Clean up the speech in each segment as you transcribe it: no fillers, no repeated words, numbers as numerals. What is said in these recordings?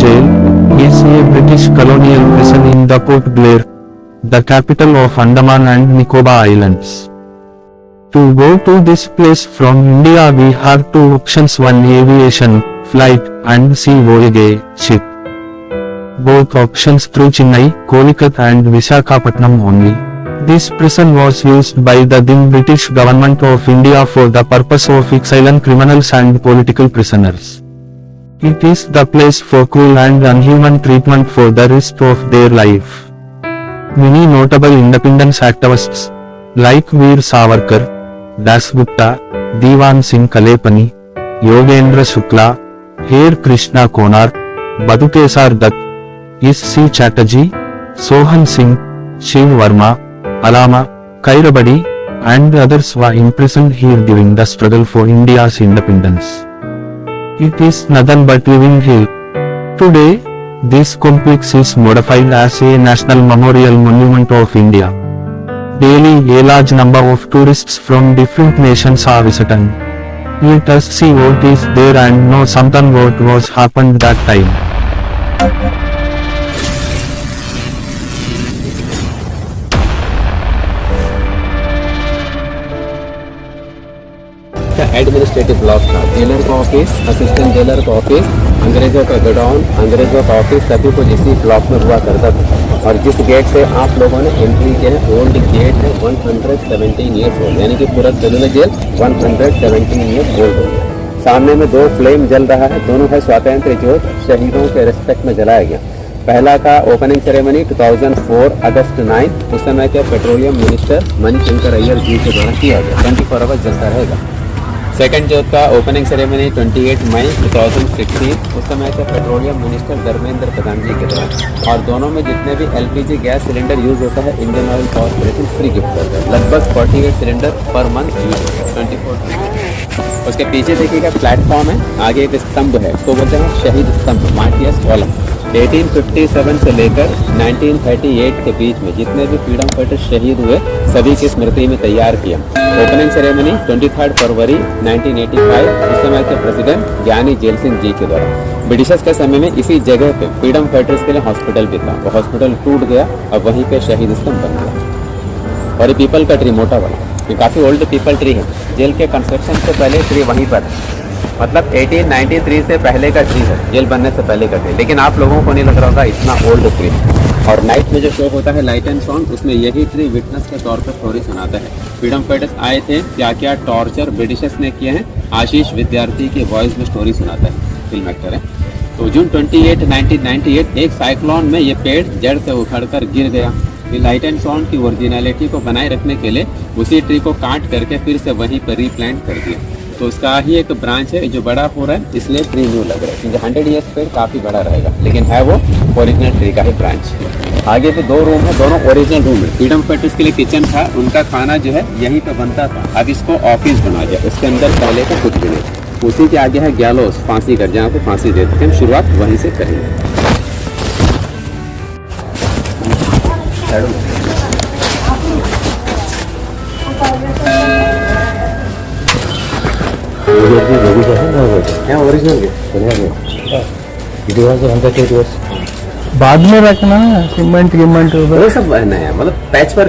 Jail is a British colonial prison in the Port Blair, the capital of Andaman and Nicobar Islands. To go to this place from India we have two options: one aviation flight and C voyage ship. Both options through Chennai, Kolkata and Visakhapatnam only. This prison was used by the then British government of India for the purpose of exiling criminals and political prisoners. It is the place for cruel and unhuman treatment for the rest of their life. Many notable independence activists like Veer Savarkar, Dasgupta, Diwan Singh Kalepani, Yogendra Shukla, Her Krishna Konar, Badukesar Dutt, S.C. Chatterjee, Sohan Singh, Shiv Verma, Alama, Kairabadi, and others were imprisoned here during the struggle for India's independence. It is nothing but living hell. Today, this complex is modified as a National Memorial Monument of India. Daily, a large number of tourists from different nations are visiting. Let us see what is there and know something what was happened that time. Administrative block था। Jailer का office, assistant jailer का office, अंग्रेजों का godown, अंग्रेजों का office सभी कुछ इसी ब्लॉक में हुआ करता था। और जिस गेट से आप लोगों ने एंट्री किया है ओल्ड गेट है 117 ईयर्स ओल्ड, यानी कि पूरा सेलुलर जेल 117 ईयर्स ओल्ड हो गया। सामने में दो फ्लेम जल रहा है, दोनों है स्वातंत्र ज्योत, शहीदों के रिस्पेक्ट में जलाया गया। पहला का ओपनिंग सेरेमनी 2004 अगस्त 9, उस समय के पेट्रोलियम मिनिस्टर मणिशंकर अय्यर जी के द्वारा किया गया। 24 आवर्स जलता रहेगा। सेकंड जोत का ओपनिंग सेरेमनी 28 मई 2016, उस समय के पेट्रोलियम मिनिस्टर धर्मेंद्र प्रधान जी के द्वारा। और दोनों में जितने भी एलपीजी गैस सिलेंडर यूज होता है Indian oil corporation free gift करता है। लगभग 48 सिलेंडर पर मंथ यूज होता है 24। उसके पीछे देखिएगा प्लेटफॉर्म है, आगे एक स्तंभ है, उसको बोलते हैं शहीद स्तंभ, मार्टियर्स कॉलम। 1857 से लेकर 1938 के बीच में जितने भी फ्रीडम फाइटर्स शहीद हुए सभी की स्मृति में तैयार किया। ओपनिंग सेरेमनी 23 फरवरी 1985, उस समय के प्रेसिडेंट ज्ञानी जेल सिंह जी के द्वारा। ब्रिटिशर्स के समय में इसी जगह पे फ्रीडम फाइटर्स के लिए हॉस्पिटल भी था, वो हॉस्पिटल टूट गया और वहीं पे शहीद स्तंभ बन गया। और ये पीपल का ट्री मोटा वाला, ये काफ़ी ओल्ड पीपल ट्री है। जेल के कंस्ट्रक्शन से पहले ट्री वहीं पर है, मतलब 1893 से पहले का ट्री है, जेल बनने से पहले का ट्री। लेकिन आप लोगों को नहीं लग रहा होगा इतना ओल्ड ट्री। और नाइट में जो शो होता है लाइट एंड साउंड, उसमें यही ट्री विटनेस के तौर पर स्टोरी सुनाता है। फ्रीडम फाइटर्स आए थे, क्या क्या टॉर्चर ब्रिटिशर्स ने किए हैं, आशीष विद्यार्थी की वॉइस में स्टोरी सुनाता है, फिल्म एक्टर है। तो जून 28, 1998 एक साइक्लोन में ये पेड़ जड़ से उखड़कर गिर गया। ये लाइट एंड साउंड की ओरिजिनलिटी को बनाए रखने के लिए उसी ट्री को काट करके फिर से वहीं पर रीप्लांट कर दिया। तो उसका ही एक ब्रांच है जो बड़ा हो रहा है, इसलिए ट्री न्यू लग रहा है, क्योंकि 100 ईयर्स पेड़ काफ़ी बड़ा रहेगा, लेकिन है वो ओरिजिनल ट्री का ही ब्रांच। आगे पे 2 रूम है, दोनों ओरिजिनल रूम है। फ्रीडम फाइटर्स के लिए किचन था, उनका खाना जो है यहीं पे बनता था। अब इसको ऑफिस बना दिया, उसके अंदर पहले का कुछ भी नहीं। उसी के आगे है गैलोस, फांसी घर, जहाँ पे फांसी देते थे। हम शुरुआत वहीं से करेंगे। बाद में रखना सीमेंट वो सब नया, मतलब पैच पर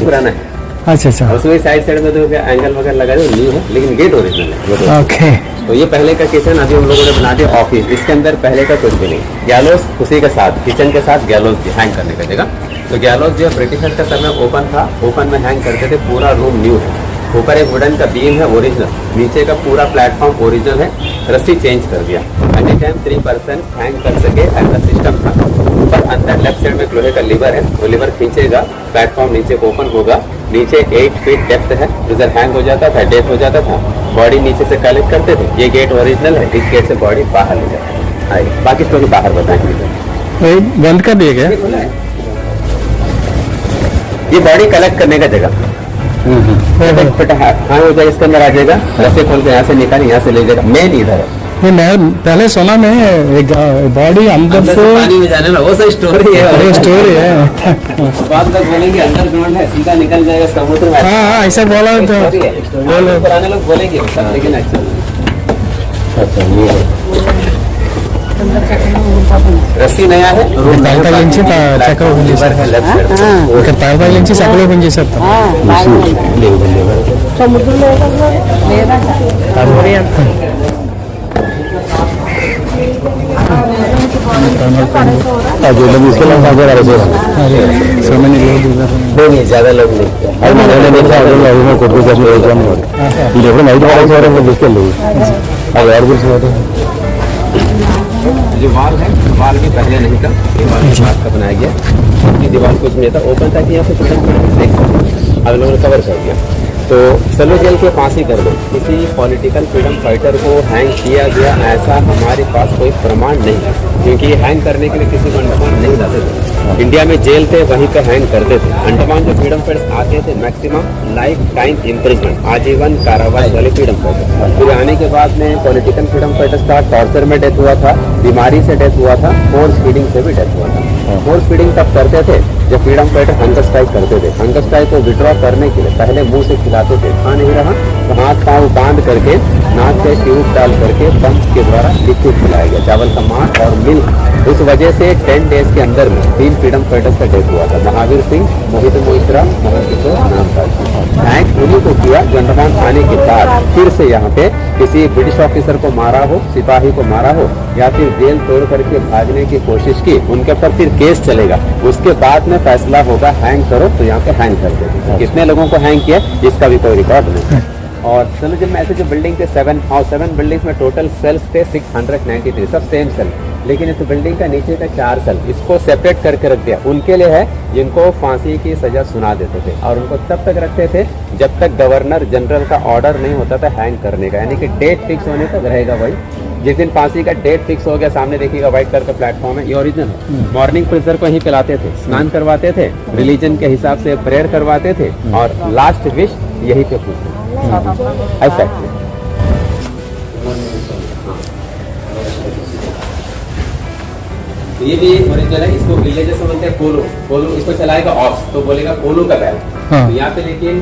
पुराना है। अच्छा अच्छा, उसमें साइड में तो एंगल वगैरह लगा दो, न्यू है, लेकिन गेट ओरिजिनल है। ओके, तो ये पहले का किचन अभी हम लोगों ने बना दिया ऑफिस। इसके अंदर पहले का कुछ भी नहीं। गैलोस उसी के साथ, किचन के साथ गैलोस भी हैंग करने का जगह। तो गैलोस जो ब्रिटिशर का समय ओपन था, ओपन में हैंग करते थे। पूरा रूम न्यू है, ऊपर एक वुडन का बीम है ओरिजिनल, नीचे का पूरा प्लेटफॉर्म ओरिजिनल है, रस्सी चेंज कर दिया। At a time 3 person hang कर सके ऐसा सिस्टम था। ऊपर अंदर लेफ्ट साइड में लोहे का लीवर है, वो लीवर खींचेगा, प्लेटफॉर्म नीचे ओपन होगा। नीचे 8 फीट डेप्थ है, इधर हैंग हो जाता था, डेथ हो जाता था, बॉडी नीचे से कलेक्ट करते थे। ये गेट ओरिजिनल है, इस गेट से बॉडी बाहर ले जाता है। बाकी स्टोरी बाहर बताएंगे। बंद कर दिया गया, ये बॉडी कलेक्ट करने का जगह। हाँ हो जाएगा, इसके अंदर आ जाएगा, रस्ते खोल के यहाँ से निकाल, यहाँ से ले जाएगा। मेन इधर है। मैं पहले सुना मैं बॉडी अंदर से पानी में जाने वाला, वो सब स्टोरी है, स्टोरी है। बाद में बोलेंगे अंडरग्राउंड है, सीधा निकल जाएगा समुद्र में। हाँ ऐसा बोला तो पुराने लोग बोलेंगे, लेकिन अच्छा రస్సీ నయా है తగిలించి చక్ర ఓపెన్ చేశారు. है लेफ्ट साइड ఇక్కడ తాడు తగిలించి చక్ర ఓపెన్ చేశారు. సముద్రంలో లేదంట సో మెనీ లోడ్ नहीं ज्यादा लोग नहीं ఇది ఎప్పుడు నైట్ వాడేసేవారు తీసుకెళ్ళి అది ఎవరు చూసినట్టు जो वाल है वाल भी पहले नहीं था, ये वाल बात का बनाया गया। ये दीवार कुछ नहीं था, ओपन था कि यहाँ पे कुछ देख सकते, अब लोगों ने कवर कर दिया। तो सल्लू जेल के फांसी कर दो, किसी पॉलिटिकल फ्रीडम फाइटर को हैंग किया गया ऐसा हमारे पास कोई प्रमाण नहीं है, क्योंकि हैंग करने के लिए किसी को अंडमान नहीं जाते थे। इंडिया में जेल थे, वहीं पे हैंग करते थे। अंडमान जो फ्रीडम फाइटर्स आते थे मैक्सिमम लाइफ टाइम इम्प्रिजमेंट, आजीवन कारावास वाले फ्रीडम फाइटर। फिर आने के बाद में पॉलिटिकल फ्रीडम फाइटर्स का टॉर्चर में डेथ हुआ था, बीमारी से डेथ हुआ था, फोर्स फीडिंग से भी डेथ हुआ था। फोर्स फीडिंग तब करते थे जब फ्रीडम फाइटर हंगर स्ट्राइक करते थे। हंगर स्ट्राइक को विड्रॉ करने के लिए पहले मुंह से खिलाते थे, खा नहीं रहा तो हाथ पांव बांध करके नाक से ट्यूब डाल करके पंप के द्वारा लिक्विड खिलाया गया, चावल का मांस और मिल्क। उस वजह से 10 डेज के अंदर में 3 फ्रीडम फाइटर्स का डेथ हुआ था, महावीर सिंह, मोहित मोइत्रा, मोहन किशोर नामदार। थैंक उन्हीं को किया जो अंडमान आने के बाद फिर से यहाँ पे किसी ब्रिटिश ऑफिसर को मारा हो, सिपाही को मारा हो या फिर जेल तोड़ करके भागने की कोशिश की, उनके ऊपर फिर केस चलेगा, उसके बाद में फैसला होगा हैंग करो तो यहाँ पे हैंग कर देंगे। कितने लोगों को हैंग किया इसका भी कोई रिकॉर्ड नहीं। और चलो जब ऐसे जो बिल्डिंग थे 7 बिल्डिंग्स में टोटल सेल्स थे 693, सब सेम सेल, लेकिन इस बिल्डिंग का नीचे का 4 सेल इसको सेपरेट करके रख दिया। उनके लिए है जिनको फांसी की सजा सुना देते थे, और उनको तब तक रखते थे जब तक गवर्नर जनरल का ऑर्डर नहीं होता था हैंग करने का, यानी कि डेट फिक्स होने तक रहेगा भाई। जिस दिन फांसी का डेट फिक्स हो गया, सामने देखिएगा व्हाइट कलर का प्लेटफॉर्म है, ये ओरिजिनल है। मॉर्निंग प्रिजनर को यहीं पिलाते थे, स्नान करवाते थे, रिलीजन के हिसाब से प्रेयर करवाते थे, और लास्ट विश यहीं पे पूछते ऐसा। ये भी ओरिजिनल है, इसको विलेजेस में बोलते हैं कोलू। कोलू इसको चलाएगा ऑक्स, तो बोलेगा कोलू का बैल। हाँ। तो यहाँ पे लेकिन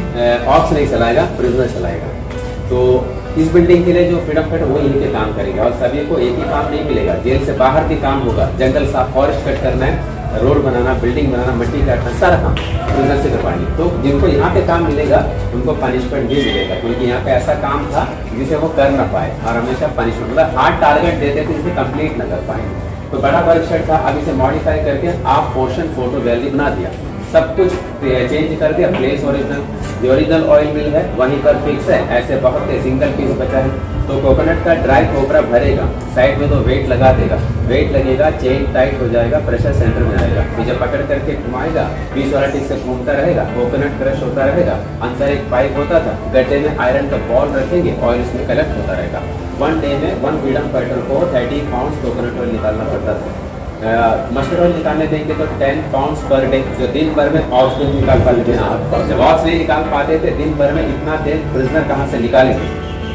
ऑक्स नहीं चलाएगा, प्रिजनर चलाएगा। तो इस बिल्डिंग के लिए जो फ्रीडम फाइटर वो यहीं पे काम करेंगे, और सभी को एक ही काम नहीं मिलेगा, जेल से बाहर भी काम होगा, जंगल साफ, फॉरेस्ट कट करना है, रोड बनाना, बिल्डिंग बनाना, मिट्टी काटना, सारा काम प्रिजनर से करवाएंगे। तो जिनको यहाँ पे काम मिलेगा उनको पनिशमेंट भी मिलेगा, क्योंकि यहाँ पे ऐसा काम था जिसे वो कर ना पाए, और हमेशा पनिशमेंट मतलब हार्ड टारगेट देते थे जिसे कंप्लीट न कर पाए। तो बड़ा वर्क शेड था, अब इसे मॉडिफाई करके आप पोर्शन फोटो गैलरी बना दिया, सब कुछ चेंज कर दिया, प्लेस ओरिजिनल, जो ओरिजिनल ऑयल मिल है वहीं पर फिक्स है। ऐसे बहुत से सिंगल पीस बचा है, तो कोकोनट का ड्राई कोबरा भरेगा, साइड में तो वेट लगा देगा, वेट लगेगा, चेन टाइट हो जाएगा, प्रेशर सेंटर में आएगा, फिर जब पकड़ करके घुमाएगा 20 वाला टिक से घूमता रहेगा, कोकोनट क्रश होता रहेगा। अंदर एक पाइप होता था, गड्ढे में आयरन का बॉल रखेंगे, ऑयल उसमें कलेक्ट होता रहेगा। 1 डे में 1 फ्रीडम फाइटर को 30 पाउंड कोकोनट ऑयल निकालना पड़ता था। मस्टर्ड ऑयल निकालने देंगे तो 10 पाउंड्स पर डे, जो दिन भर में ऑक्स नहीं निकाल पाते थे। जब ऑक्स नहीं निकाल पाते थे दिन भर में, इतना तेल प्रिजनर कहाँ से निकालेंगे।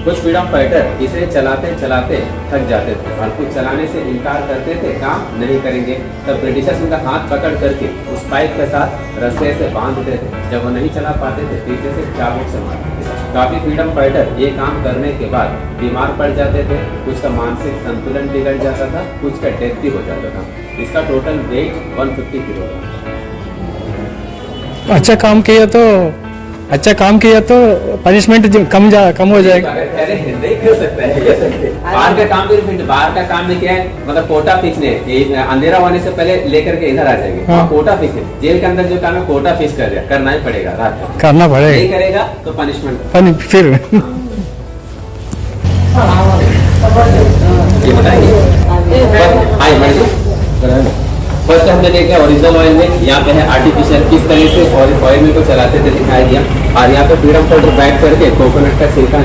कुछ फ्रीडम फाइटर इसे चलाते चलाते थक जाते थे, और कुछ चलाने से इनकार करते थे, काम नहीं करेंगे, तब ब्रिटिशर्स उनका हाथ पकड़ करके उस पाइप के साथ रस्से से बांधते थे। जब वो नहीं चला पाते थे पीछे से चाबुक से मारते थे। काफी फ्रीडम फाइटर ये काम करने के बाद बीमार पड़ जाते थे, कुछ का मानसिक संतुलन बिगड़ जाता था, कुछ का डेथ भी हो जाता था। इसका टोटल वेट 150 किलो था। अच्छा काम किया तो पनिशमेंट कम हो जाएगा। अरे नहीं कर सकता है, बाहर का काम भी, बाहर का काम में क्या है, मतलब कोटा फिक्स नहीं है, अंधेरा होने से पहले लेकर के इधर आ जाएंगे। हाँ। कोटा फिक्स है, जेल के अंदर जो काम है कोटा फिक्स कर दिया, करना ही पड़ेगा, रात को करना नहीं पड़ेगा करेगा तो पनिशमेंट। फिर ये बताएंगे। फर्स्ट हमने देखा ओरिजिनल ऑयल में, यहाँ पे है आर्टिफिशियल, किस तरह से ऑयल में को चलाते थे दिखाया गया। और यहाँ पे फ्रीडम फाइटर बैठ करके कोकोनट का छिलका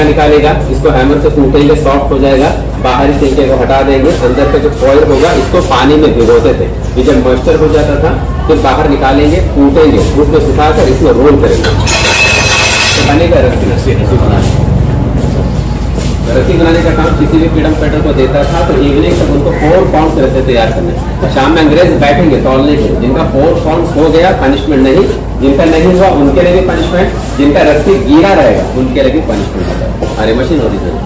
निकालेगा, इसको हैमर से कूटेंगे, सॉफ्ट हो जाएगा, बाहरी छिलके को हटा देंगे, अंदर का जो ऑयल होगा इसको पानी में भिगोते थे, ये जब मॉइस्चर हो जाता था फिर बाहर निकालेंगे, कूटेंगे, उसको सुखाकर इसमें रोल करेंगे, तो बनेगा रस्सी बनाने का काम किसी भी फ्रीडम फाइटर को देता था। तो इवनिंग तक उनको 4 पाउंड रस्से तैयार करने, शाम में अंग्रेज बैठेंगे तौलने के, जिनका 4 पाउंड हो गया पनिशमेंट नहीं, जिनका नहीं हुआ उनके लिए भी पनिशमेंट, जिनका रस्सी गीला रहेगा उनके लिए भी पनिशमेंट होगा। अरे machine original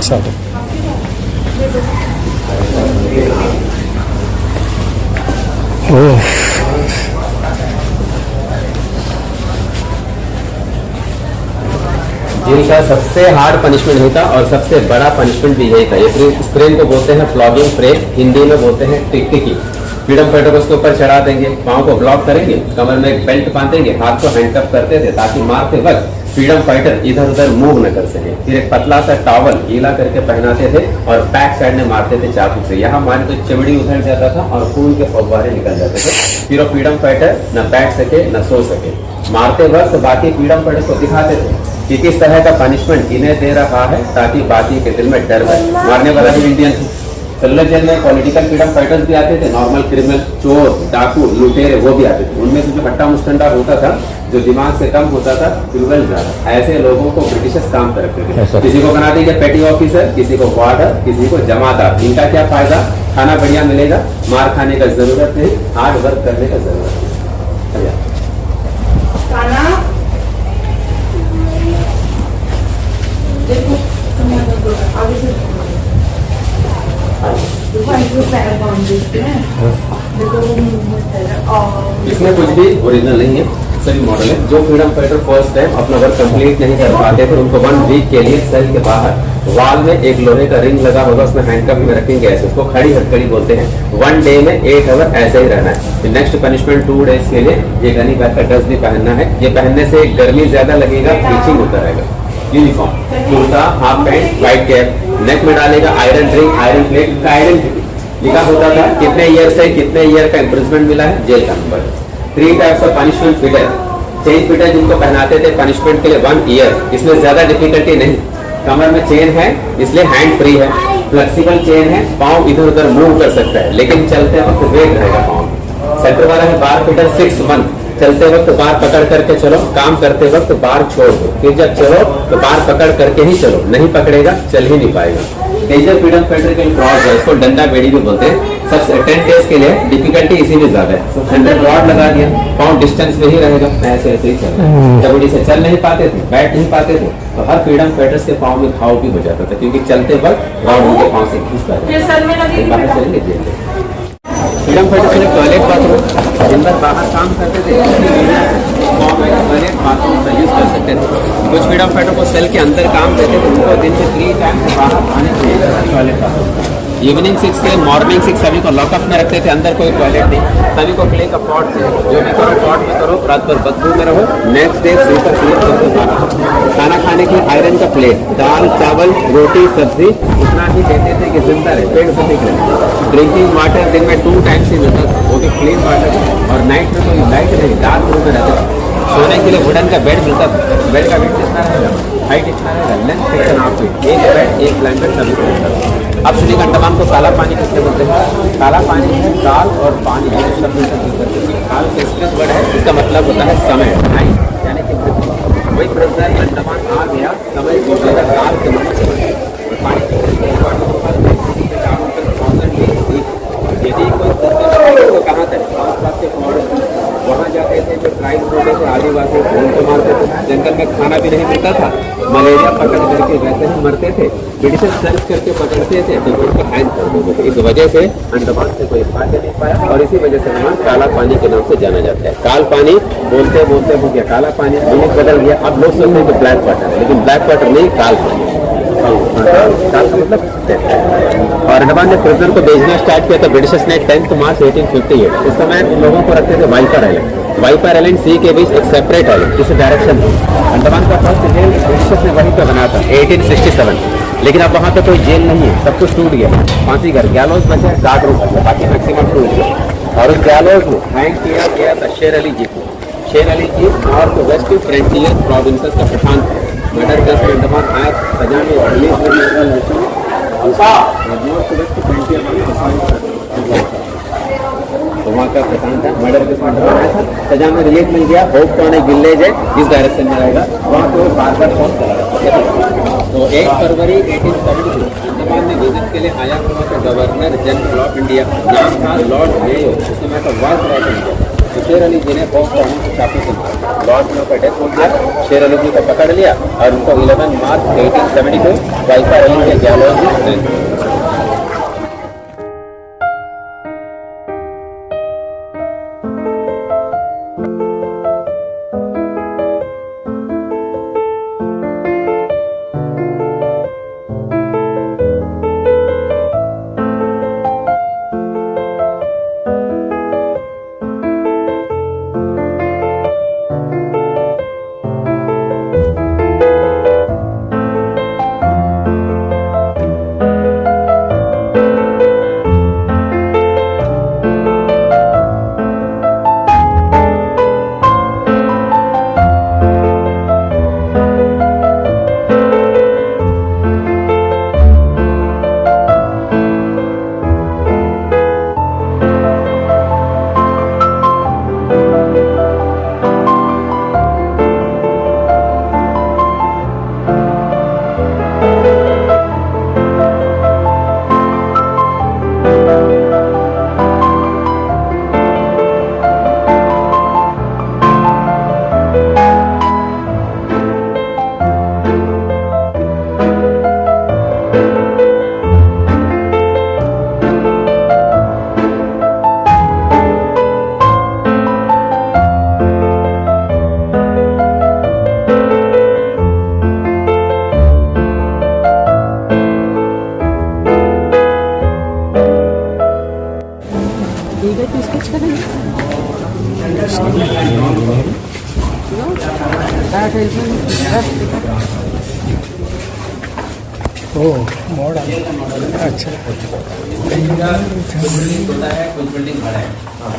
Sorry. Oh. Jail का सबसे हार्ड पनिशमेंट होता और सबसे बड़ा पनिशमेंट भी यही था। ये इस फ्रेम को बोलते हैं फ्लॉगिंग फ्रेम, हिंदी में बोलते हैं टिकटिकी। फ्रीडम फाइटर को उसके ऊपर चढ़ा देंगे, पाँव को ब्लॉक करेंगे, कमर में एक बेल्ट बांधेंगे, हाथ को हैंडकफ करते थे ताकि मारते वक्त फ्रीडम फाइटर इधर उधर मूव न कर सके। फिर एक पतला सा टॉवल गीला करके पहनाते थे और बैक साइड में मारते थे चाकू से। यहाँ मारे तो चमड़ी उधड़ जाता था और खून के फव्वारे निकल जाते थे। फिर वो फ्रीडम फाइटर न बैठ सके न सो सके। मारते वक्त बाकी फ्रीडम फाइटर को दिखाते थे कि किस तरह का पनिशमेंट इन्हें दे रहा है ताकि बाकी के दिल में डर रहे। मारने वाला भी इंडियन थे। सेलुलर जेल में पॉलिटिकल फ्रीडम फाइटर्स भी आते थे, नॉर्मल क्रिमिनल, चोर, डाकू, लुटेरे वो भी आते थे। उनमें से जो हट्टा मुस्टंडा होता था, जो दिमाग से कम होता था, क्रिमिनल ज्यादा, ऐसे लोगों को ब्रिटिशर्स काम पर रखते थे। किसी को बना दीजिए पेटी ऑफिसर, किसी को वार्डर, किसी को जमादार। इनका क्या फायदा? खाना बढ़िया मिलेगा, मार खाने का जरूरत नहीं, हार्ड वर्क करने का जरूरत नहीं। इसमें कुछ भी ओरिजिनल नहीं है, सभी मॉडल है। जो फ्रीडम फाइटर फर्स्ट टाइम अपना वर्क कंप्लीट नहीं कर पाते थे, उनको 1 वीक के लिए सेल के बाहर वॉल में एक लोहे का रिंग लगा होगा, उसमें हैंडकफ में रखेंगे ऐसे, उसको खड़ी हथकड़ी बोलते हैं। 1 डे में 8 आवर ऐसे ही रहना है। नेक्स्ट पनिशमेंट 2 डेज के लिए ये गनी बैग का ड्रेस भी पहनना है। ये पहनने से गर्मी ज्यादा लगेगा, टीचिंग होता रहेगा। Uniform, kurta, half pant, white cap, neck में डालेगा आयरन रिंग, आयरन प्लेट का आइडेंटिटी लिखा होता था। कितने ईयर से कितने ईयर का इम्प्रिजमेंट मिला है, जेल का number. 3 types of punishment fitter. Chain fitter जिनको पहनाते थे पनिशमेंट के लिए 1 ईयर, इसमें ज्यादा डिफिकल्टी नहीं। कमर में चेन है इसलिए हैंड फ्री है, फ्लेक्सिबल चेन है, पाँव इधर उधर मूव कर सकता है लेकिन चलते वक्त वेट रहेगा पाँव। सेंटर वाला है बार फिटर 6 मंथ। चलते वक्त बार पकड़ करके चलो, काम करते वक्त बार छोड़ दो, फिर जब चलो तो बार पकड़ करके ही चलो, नहीं पकड़ेगा चल ही नहीं पाएगा। डेंजर फ्रीडम फाइटर के क्रॉस है, इसको डंडा बेड़ी भी बोलते हैं। सबसे 10 डेज के लिए डिफिकल्टी इसी में ज्यादा है। 100 रॉड लगा दिया, पाँव डिस्टेंस में ही रहेगा, ऐसे ऐसे ही चल रहा है। जब से चल नहीं पाते थे, बैठ नहीं पाते थे, तो हर फ्रीडम फाइटर्स के पाँव में घाव भी हो जाता था क्योंकि चलते वक्त रॉड उनके पाँव से खींचता था। बाहर चलेंगे जेल में। फ्रीडम फाइटर्स के लिए टॉयलेट बाथरूम, दिन भर बाहर काम करते थे, टॉयलेट बाथरूम का यूज कर सकते थे। कुछ फ्रीडम फाइटर को सेल के अंदर काम करते थे, उनको दिन में 3 टाइम बाहर आने चाहिए टॉयलेट बाथरूम। इवनिंग 6 से मॉर्निंग 6 सभी को लॉकअप में रखते थे, अंदर कोई टॉयलेट नहीं। सभी को क्ले का पॉट थे, जो भी करो पॉट में करो, रात भर बदबू में रहो, नेक्स्ट डे स्लीपर क्लीन करके बाहर। खाना खाने के लिए आयरन का प्लेट, दाल चावल रोटी सब्जी उतना ही देते थे कि जिंदा रहे, पेट भरने के लिए। ड्रिंकिंग वाटर दिन में 2 टाइम्स ही मिलता था, वो भी क्लीन वाटर, और नाइट में कोई लाइट नहीं, डार्क रूम में रहते थे। सोने के लिए वुडन का बेड मिलता था। बेड का वेट कितना रहेगा, हाइट इतना रहेगा, लेंथ 6.5 फीट, एक बेड एक ब्लैंकेट सभी को मिलता था। अब सुनिए अंडमान को काला पानी किससे बोलते हैं? काला पानी है काल और पानी है शब्द से। काल संस्कृत वर्ड है, इसका मतलब होता है समय, टाइम, यानी कि वही प्रेसिडेंट अंडमान आ गया, समय को ज्यादा काल के मतलब से पानी यदि कोई तो कहाँ तक आसपास के वहाँ जाते थे, जो ट्राइब होते थे आदिवासी उनको मारते थे। जंगल में खाना भी नहीं मिलता था, मलेरिया पकड़ करके वैसे ही मरते थे। ब्रिटिशर्स सर्च करके पकड़ते थे तो उनको हैंड कर देते थे। इस वजह से अंडमान से कोई भाग नहीं पाया और इसी वजह से अंडमान काला पानी के नाम से जाना जाता है। काल पानी बोलते बोलते हो गया काला पानी, मीनिंग बदल गया। अब लोग सोचते हैं कि ब्लैक वाटर है, लेकिन ब्लैक वाटर नहीं, काल पानी। काल का मतलब और अंडमान ने प्रिजनर को भेजना स्टार्ट किया था ब्रिटिशर्स ने 10 मार्च 1858। इस समय उन लोगों को रखते थे वाइपर आइलैंड। वाइपर आइलैंड सी के बीच एक सेपरेट आइलैंड, इस डायरेक्शन में अंडमान का फर्स्ट जेल ब्रिटिशर्स ने वहीं पर बनाया था 1867। लेकिन अब वहाँ पे कोई जेल नहीं है, सब कुछ टूट गया। फांसी घर गैलोज बचा है, गार्ड रूम बचा, बाकी मैक्सिमम टूट गया। और उस गैलोज में हैंग किया गया था शेर अली जी को। शेर अली जी नॉर्थ वेस्ट फ्रंटियर प्रोविंसेस का प्रधान था। मर्डर केस में अंडमान आया, सजा में रिलीज हुई, नॉर्थ वेस्ट फ्रंटियर वहाँ का प्रधान था। मर्डर केस में अंडमान आया था, सजा में रिलीज मिल गया। होप टॉन एक विलेज है, इस डायरेक्शन में रहेगा, वहाँ पे वो बार-बार फोन चला रहा। तो 1 फरवरी 1872 अंडमान में विजिट के लिए आया हुआ था गवर्नर जनरल ऑफ इंडिया, नाम था लॉर्ड मेयो, उस समय का वाइस राइट इंडिया। तो शेर अली जी ने फर्स्ट टाइम चाकू से मारा, लॉर्ड में का डेथ हो गया, शेर अली जी को पकड़ लिया और उनको 11 मार्च 1872 वाइफर अली के गैलोज मोड़ अच्छा बिल्डिंग होता है, कुछ बिल्डिंग बड़ा है,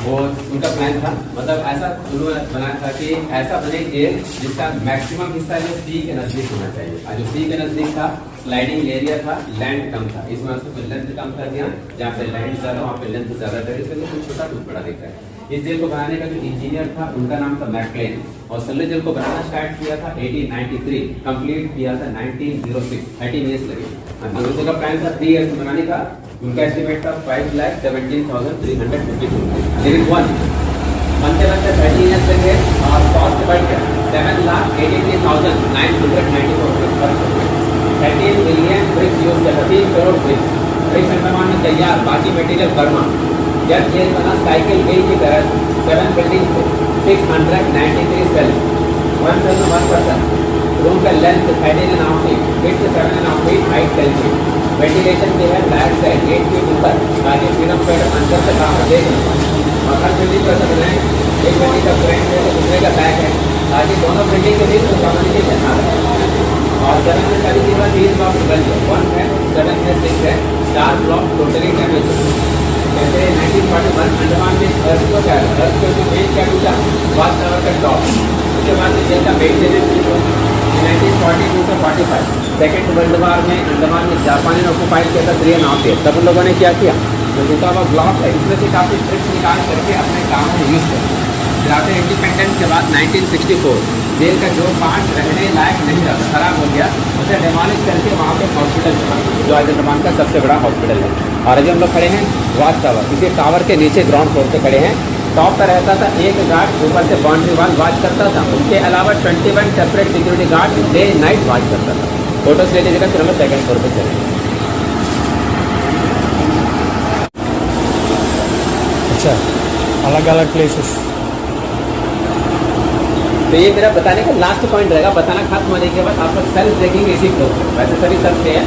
वो उनका प्लान था, मतलब ऐसा उन्होंने बनाया था कि ऐसा बने जेल जिसका मैक्सिमम हिस्सा जो सी के नजदीक होना चाहिए, और जो सी के नजदीक था स्लाइडिंग एरिया था, लैंड कम था, इस वजह से लेंथ कम कर दिया, जहाँ पे लैंड ज्यादा वहाँ पे लेंथ ज्यादा कर, इसके लिए कुछ छोटा कुछ बड़ा दिखता है। इस जेल को बनाने का जो इंजीनियर था उनका नाम था मैकलेन, और सल्ले जेल को बनाना स्टार्ट किया था 1893, कंप्लीट किया था 1906, 13 ईयर्स लगे। अंग्रेजों का प्लान था 3 ईयर्स बनाने का, उनका एस्टिमेट था 5,17,352 लेकिन बनते बनते 13 ईयर्स लगे और कॉस्ट बढ़ गया 7,83,994 13 मिलियन ब्रिक्स यूज किया था, 3 करोड़ ब्रिक्स अंडमान में तैयार, बाकी मटेरियल बर्मा। जब जेल बना साइकिल वेल की तरह 7 बिल्डिंग थे, 693 सेल्स, 1 रूम का length 13.5 feet, width 7.5 feet, height 10 feet, ventilation भी है बैक साइड 8 फीट ऊपर, ताकि फ्रीडम पेड अंदर से बाहर देख और हर बिल्डिंग कर सकते हैं, एक बिल्डिंग का फ्रंट है तो दूसरे का बैक है, ताकि दोनों बिल्डिंग के बीच कम्युनिकेशन आ रहा है। और 7 में सारी चीज़ें 3 ब्लॉक बन गए, 1 है 7 है 6 है, 4 ब्लॉक टोटली डैमेज हो। जैसे 1941 अंडमान में अर्थ को क्या मेन क्या टूटा, वाच टावर का टॉप, उसके बाद जेल का मेंटेनेंस 1942 से 45, सेकेंड वर्ल्ड वार में अंडमान में जापानी ने ऑक्युपाइड किया था 3.5 ईयर, तब उन लोगों ने क्या किया, जो टूटा हुआ ब्लॉक है इसमें से काफ़ी ट्रिक्स निकाल करके अपने काम में यूज़ किया। फिर आफ्टर इंडिपेंडेंस के बाद 1964 जेल का जो पार्ट रहने लायक नहीं रहा, खराब हो गया, उसे डिमोलिश करके वहाँ पे हॉस्पिटल चला, जो आज अंडमान का सबसे बड़ा हॉस्पिटल है। और अभी हम लोग खड़े हैं वाच टावर, इसी टावर के नीचे ग्राउंड फ्लोर पे खड़े हैं। टॉप पर रहता था एक गार्ड, ऊपर से बाउंड्री वाल वाच करता था, उसके अलावा 21 separate security guard day night watch करता था। फोटोज ले लीजिएगा, फिर हम लोग सेकेंड फ्लोर पे चलेंगे। अच्छा, अलग अलग प्लेसेस। तो ये मेरा बताने का लास्ट पॉइंट रहेगा, बताना खत्म होने के बाद आप लोग सेल्फ देखेंगे इसी फ्लोर पर। वैसे सभी सेल्फ से है,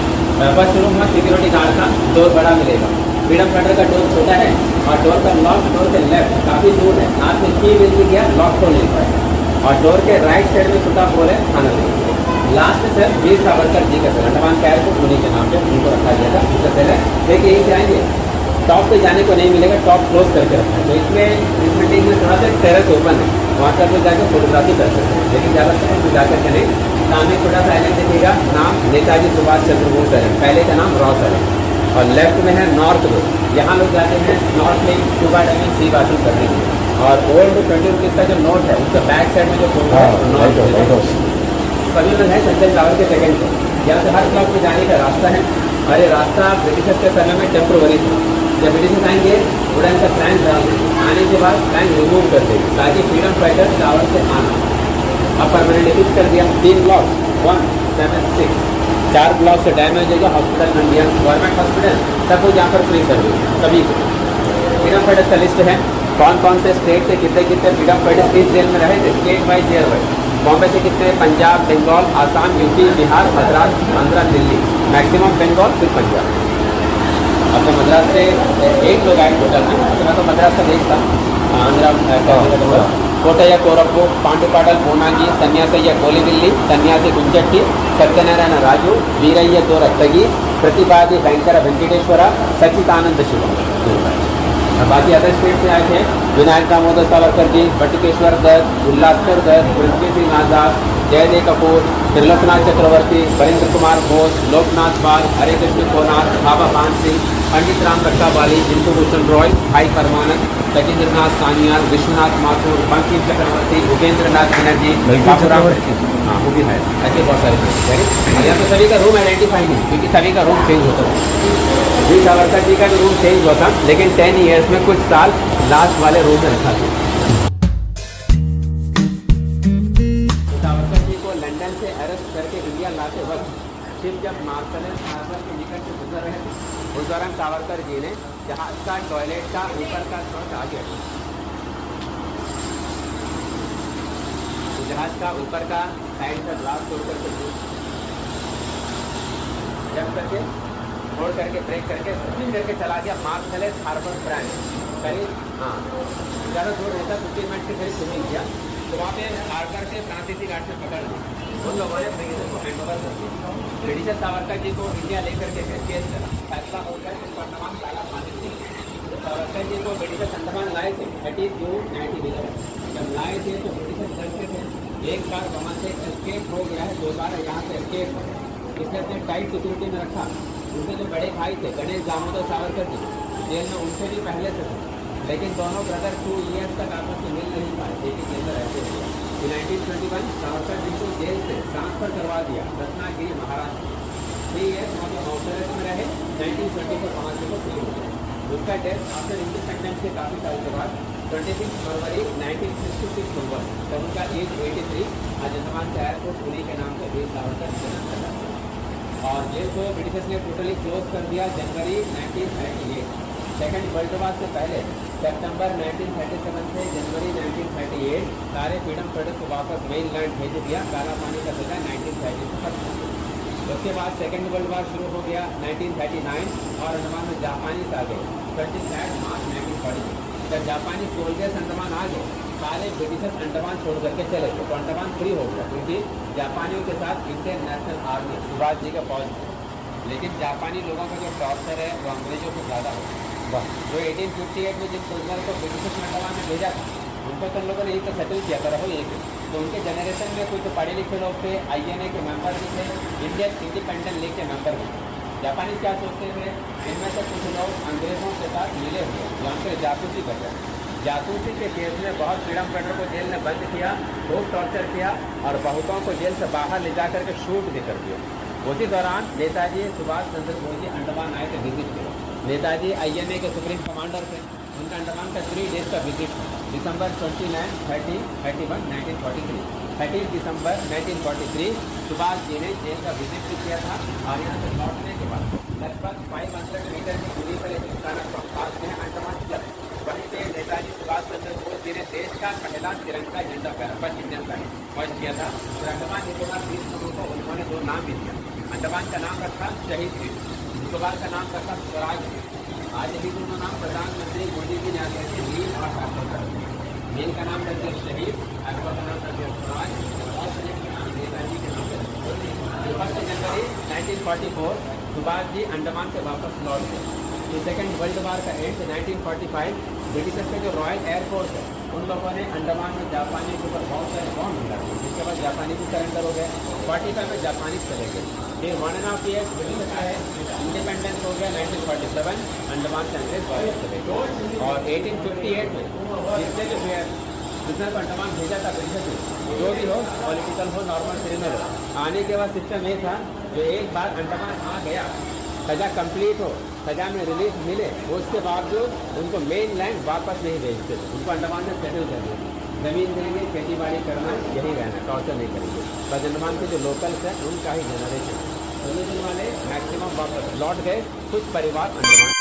फर्स्ट रूम में सिक्योरिटी गार्ड का डोर बड़ा मिलेगा, फ्रीडम फाइटर का डोर छोटा है, और डोर का लॉक डोर के लेफ्ट काफ़ी दूर है, हाथ में की मिल भी गया लॉक खोल नहीं पाएगा, और डोर के राइट साइड में छोटा होल है, खाना देंगे। लास्ट सर वीर सावरकर जी का सर अंडमान कैर को उन्हीं के नाम पे उनको रखा गया था। उससे पहले देखिए यहीं से आएंगे, टॉप पे जाने को नहीं मिलेगा, टॉप क्लोज करके रखा है, तो इसमें इस बिल्डिंग में थोड़ा सा टेरेस ओपन है, वहाँ पर लोग जाकर फोटोग्राफी कर सकते हैं, लेकिन ज़्यादा तो जाकर चले। सामने छोटा सा आइलैंड देखिएगा, नाम नेताजी सुभाष चंद्र बोस आइलैंड, पहले का नाम रॉस आइलैंड, और लेफ्ट में है नॉर्थ रोड, यहाँ लोग जाते हैं नॉर्थ में स्कूबा डाइविंग सी बाथिंग करने के लिए। और ओल्ड 20 रुपीज़ का जो नोट है उसका बैक साइड में जो फोटो है नॉर्थ सभी लोग हैं संजय टावर के सेकेंड पे, यहाँ से हर ब्लॉक में जाने का रास्ता है, और ये रास्ता ब्रिटिशर्स के समय में टेम्प्रोवरी था, जब ब्रिटिश आएंगे उड़न का प्लान डाल देंगे, आने के बाद प्लान रिमूव कर देंगे ताकि फ्रीडम फाइटर टावर से आना। अब परमानेंट फिक्स कर दिया 3 ब्लॉक 1, 7, 6, 4 ब्लॉक से डैमेज होगा हॉस्पिटल इंडिया गवर्नमेंट हॉस्पिटल सब कुछ यहाँ पर फ्री सर्विस सभी को। फ्रीडम फाइटर्स का लिस्ट है कौन कौन से स्टेट से कितने कितने फ्रीडम फाइटर्स किस जेल में रहे थे, state wise year wise. Bombay से कितने, पंजाब, बंगाल, आसाम, यूपी, बिहार, मद्रास, आंध्रा, दिल्ली, मैक्सिमम बंगाल फिर पंजाब। अब तो मद्रास से 8 लोग आए टोटल में, मैं तो मद्रास का देश था। आंध्रा कोटय्या कोरप्पू, पांडुपाडल पूनागी, सन्यासय्य कोलिबिल्ली, सन्यासी कुंचट्टी, सत्यनारायण राजू, वीरय्य दोरत्तगी, प्रतिपादी बैंकर वेंकटेश्वर, सचिदानंद शिवम। बाकी अदर स्टेट से आए थे विनायक दामोदर सावरकर जी, बटुकेश्वर दत्त, उल्लासकर दत्त, पृथ्वी सिंह आजाद, जयदेव कपूर, त्रिलोकनाथ चक्रवर्ती, वरिंद्र कुमार घोष, लोकनाथ बाल, हरे कृष्ण कोनाथ, बाबा पान सिंह, पंडित राम रक्षाबाली, इंदु भूषण रॉय, भाई परमानंद, सचिंद्रनाथ सानियाल, विश्वनाथ माथुर, बंकिम चक्रवर्ती, भूपेंद्र नाथ बनर्जी, बाबूराम, हाँ वो भी है। ऐसे बहुत सारे लोग। यहाँ तो सभी का रूम आइडेंटिफाई नहीं क्योंकि सभी का रूम चेंज होता है। वीर सावरकर जी का भी रूम चेंज हुआ था लेकिन 10 ईयर्स में कुछ साल लास्ट वाले रूम में रखा था। सावरकर जी को लंदन से अरेस्ट करके इंडिया लाते वक्त शिप जब मार्शल हार्बर के निकट से गुजर रहे थे उस दौरान सावरकर जी ने जहाज का टॉयलेट का ऊपर का शॉट आ गया, जहाज का ऊपर का साइड का ग्लास तोड़ करके जब करके छोड़ करके ब्रेक करके स्पिन करके चला गया मार्शल हार्बर ब्रांड करीब, हाँ ज़्यादा दूर रहता 15 मिनट के करीब स्विमिंग किया तो वहाँ पे हार्बर के फ्रांसीसी गार्ड से पकड़ लिया। उन लोगों ने ब्रिटिशर को हैंड ओवर कर दिया। ब्रिटिशर सावरकर जी को इंडिया लेकर के फिर केस करा, फैसला हो गया कि अंडमान काला पानी थी। तो सावरकर जी को ब्रिटिशर अंडमान लाए थे 30 जून 1911। जब लाए थे तो ब्रिटिशर डरते थे एक बार वहाँ से एस्केप हो गया है, 2 बार यहाँ से एस्केप हो, इसलिए अपने टाइट सिक्योरिटी में रखा। उनके जो बड़े भाई थे गणेश दामोदर सावरकर जी जेल में उनसे भी पहले से थे, लेकिन दोनों ब्रदर 2 ईयर्स तक आपस में मिल नहीं पाए, एक ही जेल में रहते हुए। 1921 सावरकर जी को जेल से ट्रांसफर करवा दिया रत्नागिरी महाराष्ट्र। 3 ईयर्स वहाँ पे हाउस अरेस्ट में रहे। 1920 को 5 को फ्री हो गया। उसका डेथ आफ्टर इंडिपेंडेंस के काफ़ी साल के बाद 26 फरवरी 1966 को हुआ जब उनका एज 83। आज अंडमान का एयरपोर्ट उन्हीं के नाम से वीर सावरकर जन्म करा और जेल को ब्रिटिशर्स ने टोटली क्लोज कर दिया जनवरी 1938। सेकेंड वर्ल्ड वॉर से पहले सितंबर 1937 से जनवरी 1938 सारे फ्रीडम फाइटर्स को वापस मेनलैंड भेज दिया। काला पानी का सजा 1930 से खत्म हो गया। उसके बाद सेकेंड वर्ल्ड वॉर शुरू हो गया 1939 और अंडमान में जापानीज आ गए 23 मार्च 1940। जब जापानी सोल्जर्स अंडमान आ गए सारे ब्रिटिशर्स अंडमान छोड़ करके चले गए तो अंडमान फ्री हो गया क्योंकि जापानियों के साथ Indian national army Subhash ji का फौज। लेकिन जापानी लोगों का जो टॉर्चर है वो अंग्रेजों से ज़्यादा हो। जो 1858 में जिन सोल्जर को ब्रिटिशर्स ने अंडमान में भेजा था उनको तो लोगों ने यही तो सेटल किया था रहो यही तो उनके जनरेशन में कुछ पढ़े लिखे लोग थे, INA के मेंबर भी थे, इंडियन इंडिपेंडेंट लीग के मेंबर भी थे। जापानी क्या सोचते थे इनमें से कुछ लोग अंग्रेज़ों के साथ मिले हुए यहाँ पे जासूसी कर रहे हैं। जासूसी के केस में बहुत फ्रीडम फाइटर को जेल में बंद किया, खूब टॉर्चर किया और बहुतों को जेल से बाहर ले जा करके शूट भी कर दिया। उसी दौरान नेताजी सुभाष चंद्र बोस जी अंडमान आए थे विजिट के। नेताजी INA के सुप्रीम कमांडर थे, उनका अंडमान का 3 डेज का विजिट दिसंबर 29, 30, 31, 1943। 30 दिसंबर 1943 सुभाष जी ने जेल का विजिट भी किया था और यहाँ से लौटने के बाद लगभग 500 मीटर की दूरी पर एक स्थानक पर पास में अंडमान क्लब वहीं पे नेताजी सुभाष चंद्र बोस जी ने देश का पहला तिरंगा झंडा फर्स्ट इंडियन फ्लैग होस्ट किया था। और अंडमान निकोबार द्वीप समूह को उन्होंने 2 नाम भी दिया। अंडमान का नाम रखा शहीद द्वीप, निकोबार का नाम रखा स्वराज द्वीप। आज भी दोनों नाम प्रधानमंत्री मोदी जी ने आगे से नील और सार्थक कर दिया। नील का नाम रख दिया शहीद, अकबर का नाम रख दिया स्वराज और शहीद का नाम नेताजी के नाम रख दिया। 1 जनवरी 1944 सुभाष जी अंडमान से वापस लौट गए। ये सेकेंड वर्ल्ड वॉर का एंड 1945 ब्रिटिशर्स के जो रॉयल एयरफोर्स है उन लोगों ने अंडमान में जापानी के ऊपर बहुत सारे बॉम्ब मिला दिए जिसके बाद जापानी भी सरेंडर हो गए। 45 में जापानी चले गए। फिर 1.5 ईयर ब्रिटिश आए, इंडिपेंडेंस हो गया 1947 अंडमान से अंग्रेज वापस चले गए। और 1858 में जितने जो जितना अंडमान भेजा था ब्रिटिश जो भी हो पॉलिटिकल हो नॉर्मल क्रिमिनल हो आने के बाद सिस्टम ये था जो एक बार अंडमान आ गया सजा कंप्लीट हो सजा में रिलीफ मिले उसके बावजूद उनको मेन लैंड वापस नहीं भेजते, उनको अंडमान में सेटल कर देंगे, जमीन देंगे, खेती बाड़ी करना, यही रहना, टॉर्चर नहीं करेंगे। बस अंडमान के जो लोकल्स हैं उनका ही जनरेशन, वाले मैक्सिमम वापस लौट गए, कुछ परिवार अंडमान